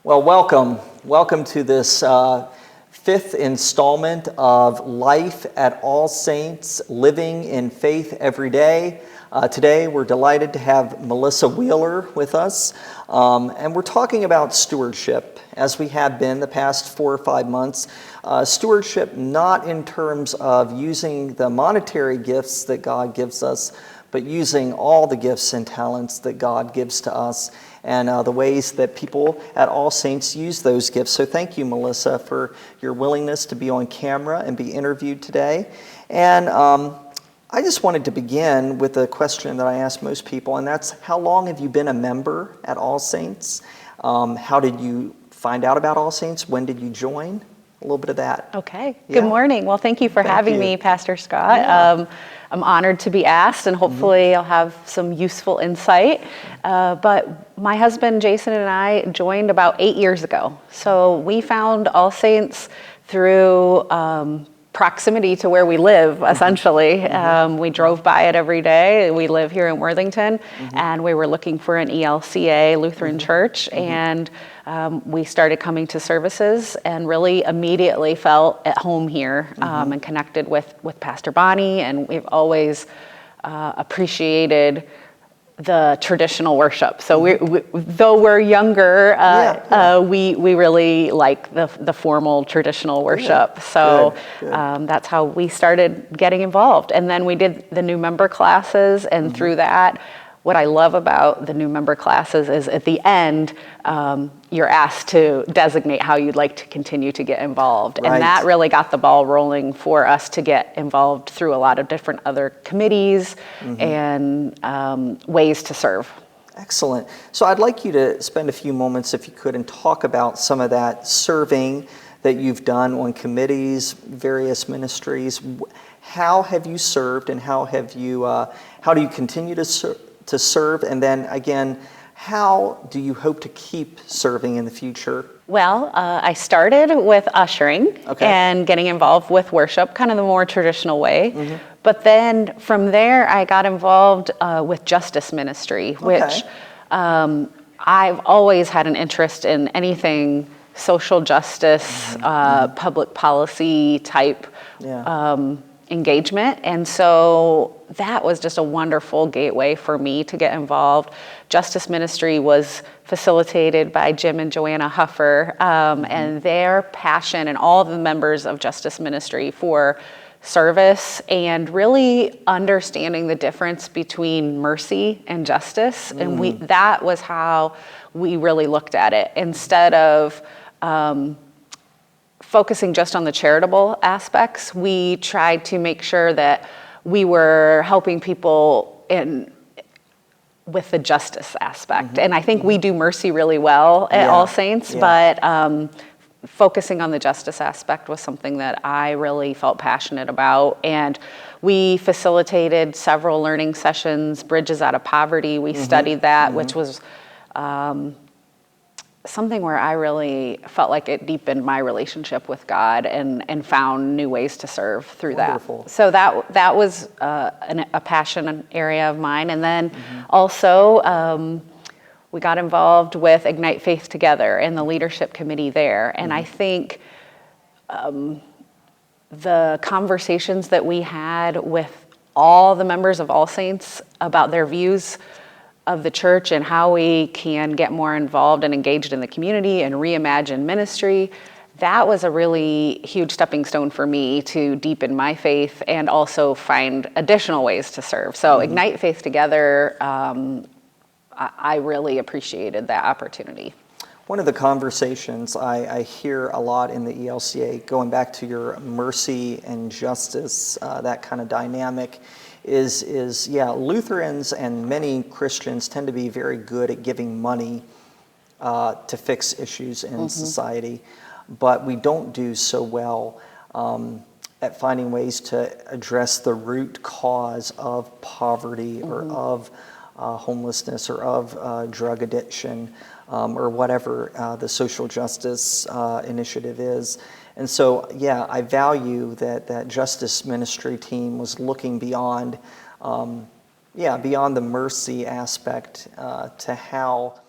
Well, welcome to this fifth installment of Life at All Saints, Living in Faith Every Day. Today, we're delighted to have Melissa Wheeler with us, and we're talking about stewardship, as we have been the past 4 or 5 months. Stewardship not in terms of using the monetary gifts that God gives us, but using all the gifts and talents that God gives to us, and the ways that people at All Saints use those gifts. So thank you, Melissa, for your willingness to be on camera and be interviewed today. And I just wanted to begin with a question that I ask most people, and that's, how long have you been a member at All Saints? How did you find out about All Saints? When did you join? A little bit of that. Okay. Yeah. Good morning. Well, thank you for having me, Pastor Scott. Yeah. I'm honored to be asked, and hopefully I'll have some useful insight. But my husband, Jason, and I joined about 8 years ago. So we found All Saints through proximity to where we live, essentially. We drove by it every day. We live here in Worthington, and we were looking for an ELCA Lutheran church, and we started coming to services and really immediately felt at home here, and connected with Pastor Bonnie, and we've always appreciated the traditional worship. So though we're younger, we really like the formal traditional worship. So Good. That's how we started getting involved. And then we did the new member classes, and through that, what I love about the new member classes is at the end, you're asked to designate how you'd like to continue to get involved. Right. And that really got the ball rolling for us to get involved through a lot of different other committees and ways to serve. Excellent. So I'd like you to spend a few moments, if you could, and talk about some of that serving that you've done on committees, various ministries. How have you served, and how do you continue to serve? And then again, how do you hope to keep serving in the future? Well, I started with ushering and getting involved with worship, kind of the more traditional way. But then from there, I got involved with justice ministry, which I've always had an interest in anything social justice, public policy type engagement. And so that was just a wonderful gateway for me to get involved. Justice ministry was facilitated by Jim and Joanna Huffer, and their passion, and all of the members of justice ministry, for service and really understanding the difference between mercy and justice. And that was how we really looked at it. Instead of focusing just on the charitable aspects, we tried to make sure that we were helping people with the justice aspect. And I think we do mercy really well at All Saints, but focusing on the justice aspect was something that I really felt passionate about. And we facilitated several learning sessions, Bridges Out of Poverty. We studied that, which was something where I really felt like it deepened my relationship with God, and found new ways to serve through Wonderful. that. So that was a passion area of mine. And then also we got involved with Ignite Faith Together and the leadership committee there. And I think the conversations that we had with all the members of All Saints about their views of the church and how we can get more involved and engaged in the community and reimagine ministry, that was a really huge stepping stone for me to deepen my faith and also find additional ways to serve. So Ignite Faith Together, I really appreciated that opportunity. One of the conversations I hear a lot in the ELCA, going back to your mercy and justice, that kind of dynamic, is Lutherans and many Christians tend to be very good at giving money to fix issues in society, but we don't do so well at finding ways to address the root cause of poverty or of homelessness or of drug addiction or whatever the social justice initiative is. And so, I value that justice ministry team was looking beyond yeah, beyond the mercy aspect to how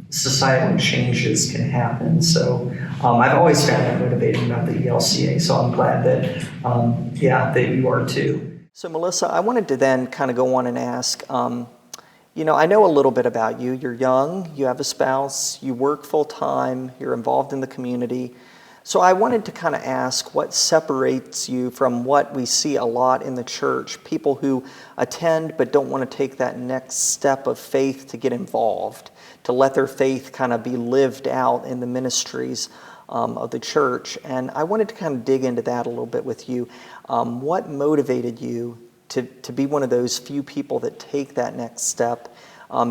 societal changes can happen. So I've always found that motivating about the ELCA. So I'm glad that, that you are too. So Melissa, I wanted to then kind of go on and ask, I know a little bit about you. You're young, you have a spouse, you work full time, you're involved in the community. So I wanted to kind of ask what separates you from what we see a lot in the church, people who attend but don't want to take that next step of faith to get involved, to let their faith kind of be lived out in the ministries of the church. And I wanted to kind of dig into that a little bit with you. What motivated you to be one of those few people that take that next step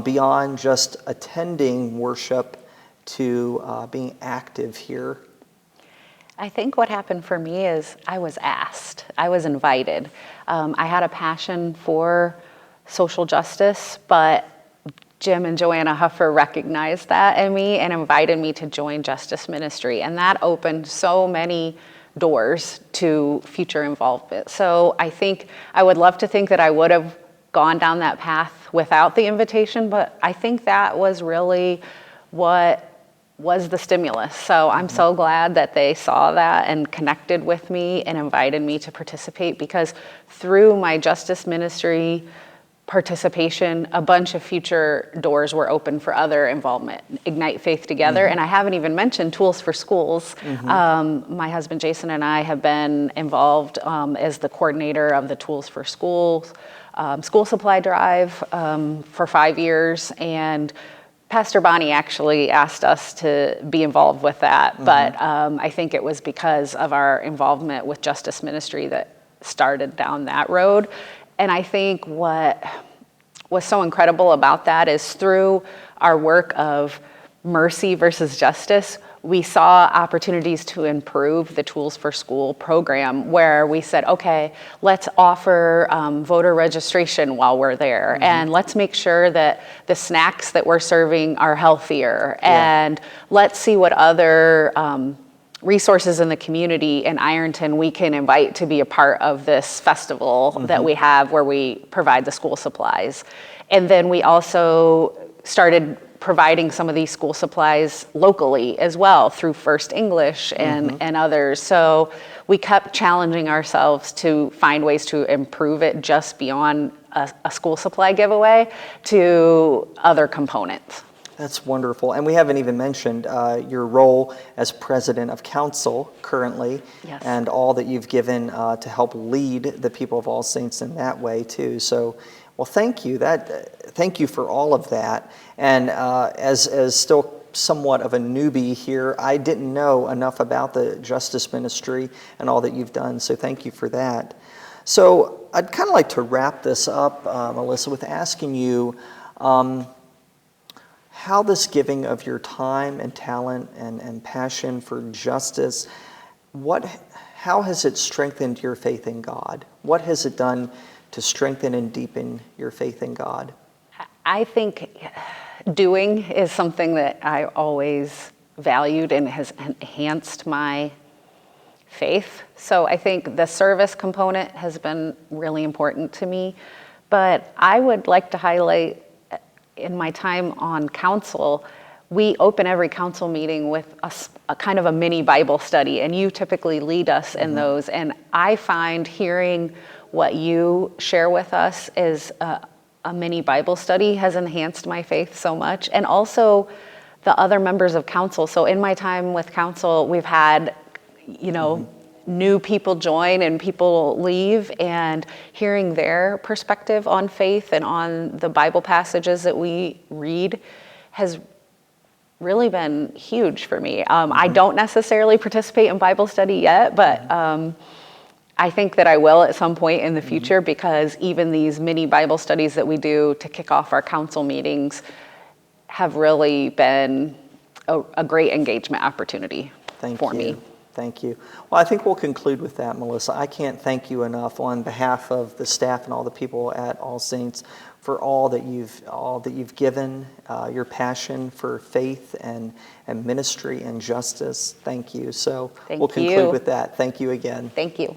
beyond just attending worship to being active here? I think what happened for me is I was asked, I was invited. I had a passion for social justice, but Jim and Joanna Huffer recognized that in me and invited me to join Justice Ministry. And that opened so many doors to future involvement. So I think I would love to think that I would have gone down that path without the invitation, but I think that was really what was the stimulus. So I'm so glad that they saw that and connected with me and invited me to participate, because through my Justice Ministry participation, a bunch of future doors were open for other involvement. Ignite Faith Together, and I haven't even mentioned Tools for Schools. My husband Jason and I have been involved as the coordinator of the Tools for Schools school supply drive for 5 years, and Pastor Bonnie actually asked us to be involved with that, but I think it was because of our involvement with Justice Ministry that started down that road. And I think what was so incredible about that is through our work of mercy versus justice, we saw opportunities to improve the Tools for School program, where we said, okay, let's offer voter registration while we're there, and let's make sure that the snacks that we're serving are healthier, and let's see what other resources in the community in Ironton we can invite to be a part of this festival that we have, where we provide the school supplies. And then we also started providing some of these school supplies locally as well through First English and others. So we kept challenging ourselves to find ways to improve it just beyond a school supply giveaway to other components. That's wonderful. And we haven't even mentioned your role as president of council currently, and all that you've given to help lead the people of All Saints in that way too. So, well, thank you. Thank you for all of that. And as still somewhat of a newbie here, I didn't know enough about the Justice Ministry and all that you've done. So thank you for that. So I'd kind of like to wrap this up, Melissa, with asking you how this giving of your time and talent and passion for justice, how has it strengthened your faith in God? What has it done to strengthen and deepen your faith in God? I think doing is something that I always valued and has enhanced my faith. So I think the service component has been really important to me. But I would like to highlight, in my time on council, we open every council meeting with a kind of a mini Bible study, and you typically lead us in those. And I find hearing what you share with us is a mini Bible study has enhanced my faith so much, and also the other members of council. So in my time with council, we've had, new people join and people leave, and hearing their perspective on faith and on the Bible passages that we read has really been huge for me. I don't necessarily participate in Bible study yet, but I think that I will at some point in the future, because even these mini Bible studies that we do to kick off our council meetings have really been a great engagement opportunity for me. Thank you. Well, I think we'll conclude with that, Melissa. I can't thank you enough on behalf of the staff and all the people at All Saints for all that you've given, your passion for faith and ministry and justice. Thank you. So we'll conclude with that. Thank you again. Thank you.